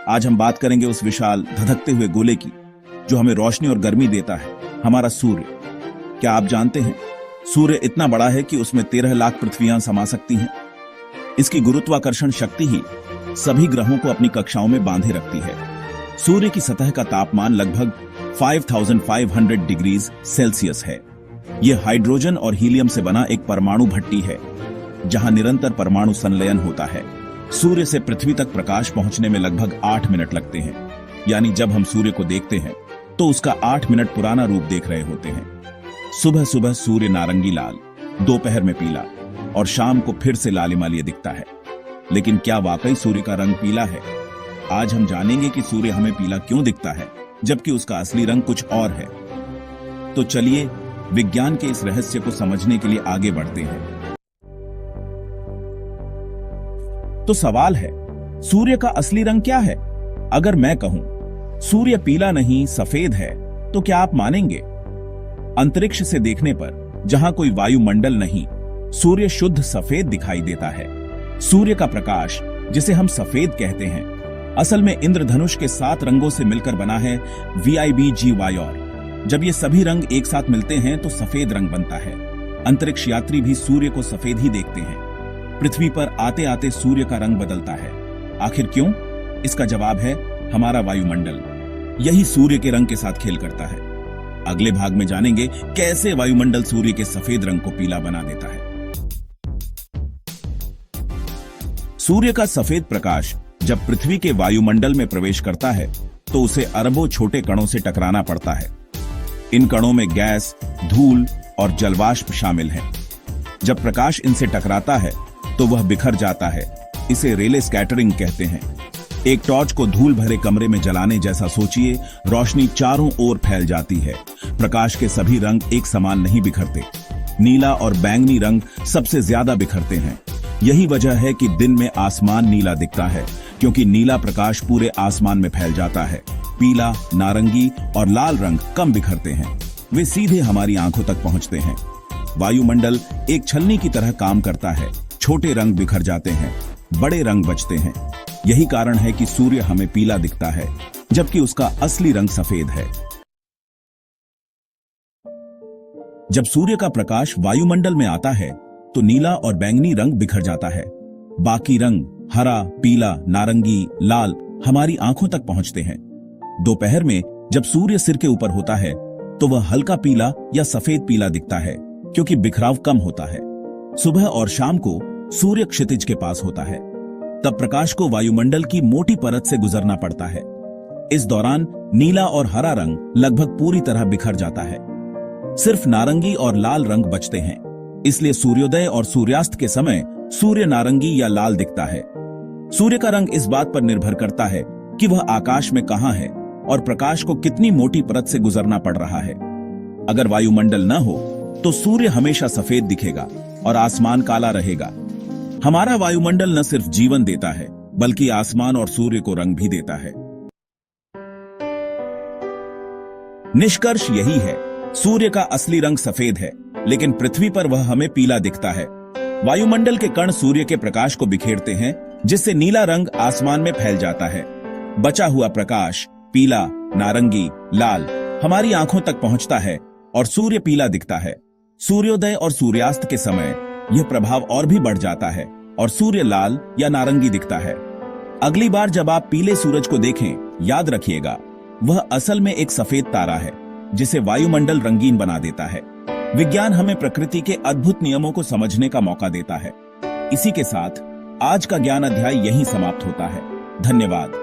आज हम बात करेंगे उस विशाल धधकते हुए गोले की जो हमें रोशनी और गर्मी देता है, हमारा सूर्य। क्या आप जानते हैं, सूर्य इतना बड़ा है कि उसमें 13 लाख पृथ्वियां समा सकती हैं। इसकी गुरुत्वाकर्षण शक्ति ही सभी ग्रहों को अपनी कक्षाओं में बांधे रखती है। सूर्य की सतह का तापमान लगभग 5500 डिग्री सेल्सियस है। यह हाइड्रोजन और हीलियम से बना एक परमाणु भट्टी है जहां निरंतर परमाणु संलयन होता है। सूर्य से पृथ्वी तक प्रकाश पहुंचने में लगभग 8 मिनट लगते हैं। यानी जब हम सूर्य को देखते हैं तो उसका 8 मिनट पुराना रूप देख रहे होते हैं। सुबह सुबह सूर्य नारंगी लाल, दोपहर में पीला और शाम को फिर से लालिमालिय दिखता है। लेकिन क्या वाकई सूर्य का रंग पीला है? आज हम जानेंगे कि सूर्य हमें पीला क्यों दिखता है जबकि उसका असली रंग कुछ और है। तो चलिए विज्ञान के इस रहस्य को समझने के लिए आगे बढ़ते हैं। तो सवाल है, सूर्य का असली रंग क्या है? अगर मैं कहूं सूर्य पीला नहीं सफेद है तो क्या आप मानेंगे? अंतरिक्ष से देखने पर जहां कोई वायुमंडल नहीं, सूर्य शुद्ध सफेद दिखाई देता है। सूर्य का प्रकाश, जिसे हम सफेद कहते हैं, असल में इंद्रधनुष के 7 रंगों से मिलकर बना है VIBGYOR। जब ये सभी रंग एक साथ मिलते हैं तो सफेद रंग बनता है। अंतरिक्ष यात्री भी सूर्य को सफेद ही देखते हैं। पृथ्वी पर आते आते सूर्य का रंग बदलता है। आखिर क्यों? इसका जवाब है हमारा वायुमंडल। यही सूर्य के रंग के साथ खेल करता है। अगले भाग में जानेंगे कैसे वायुमंडल सूर्य के सफेद रंग को पीला बना देता है। सूर्य का सफेद प्रकाश जब पृथ्वी के वायुमंडल में प्रवेश करता है तो उसे अरबों छोटे कणों से टकराना पड़ता है। इन कणों में गैस, धूल और जलवाष्प शामिल हैं। जब प्रकाश इनसे टकराता है तो वह बिखर जाता है। इसे रेले स्कैटरिंग कहते हैं। एक टॉर्च को धूल भरे कमरे में जलाने जैसा सोचिए। रोशनी चारों ओर फैल जाती है। प्रकाश के सभी रंग एक समान नहीं बिखरते। नीला और बैंगनी रंग सबसे ज्यादा बिखरते हैं। यही वजह है कि दिन में आसमान नीला दिखता है, क्योंकि नीला प्रकाश पूरे आसमान में फैल जाता है। पीला, नारंगी और लाल रंग कम बिखरते हैं। वे सीधे हमारी आंखों तक पहुंचते हैं। वायुमंडल एक छलनी की तरह काम करता है। छोटे रंग बिखर जाते हैं, बड़े रंग बचते हैं। यही कारण है कि सूर्य हमें पीला दिखता है जबकि उसका असली रंग सफेद है। जब सूर्य का प्रकाश वायुमंडल में आता है तो नीला और बैंगनी रंग बिखर जाता है। बाकी रंग हरा, पीला, नारंगी, लाल हमारी आंखों तक पहुंचते हैं। दोपहर में जब सूर्य सिर के ऊपर होता है तो वह हल्का पीला या सफेद पीला दिखता है, क्योंकि बिखराव कम होता है। सुबह और शाम को सूर्य क्षितिज के पास होता है। तब प्रकाश को वायुमंडल की मोटी परत से गुजरना पड़ता है। इस दौरान नीला और हरा रंग लगभग पूरी तरह बिखर जाता है। सिर्फ नारंगी और लाल रंग बचते हैं। इसलिए सूर्योदय और सूर्यास्त के समय सूर्य नारंगी या लाल दिखता है। सूर्य का रंग इस बात पर निर्भर करता है कि वह आकाश में कहां है और प्रकाश को कितनी मोटी परत से गुजरना पड़ रहा है। अगर वायुमंडल न हो तो सूर्य हमेशा सफेद दिखेगा और आसमान काला रहेगा। हमारा वायुमंडल न सिर्फ जीवन देता है बल्कि आसमान और सूर्य को रंग भी देता है। निष्कर्ष यही है, सूर्य का असली रंग सफेद है, लेकिन पृथ्वी पर वह हमें पीला दिखता है। वायुमंडल के कण सूर्य के प्रकाश को बिखेरते हैं, जिससे नीला रंग आसमान में फैल जाता है। बचा हुआ प्रकाश पीला, नारंगी, लाल हमारी आंखों तक पहुंचता है और सूर्य पीला दिखता है। सूर्योदय और सूर्यास्त के समय यह प्रभाव और भी बढ़ जाता है और सूर्य लाल या नारंगी दिखता है। अगली बार जब आप पीले सूरज को देखें, याद रखिएगा वह असल में एक सफेद तारा है जिसे वायुमंडल रंगीन बना देता है। विज्ञान हमें प्रकृति के अद्भुत नियमों को समझने का मौका देता है। इसी के साथ आज का ज्ञान अध्याय यहीं समाप्त होता है। धन्यवाद।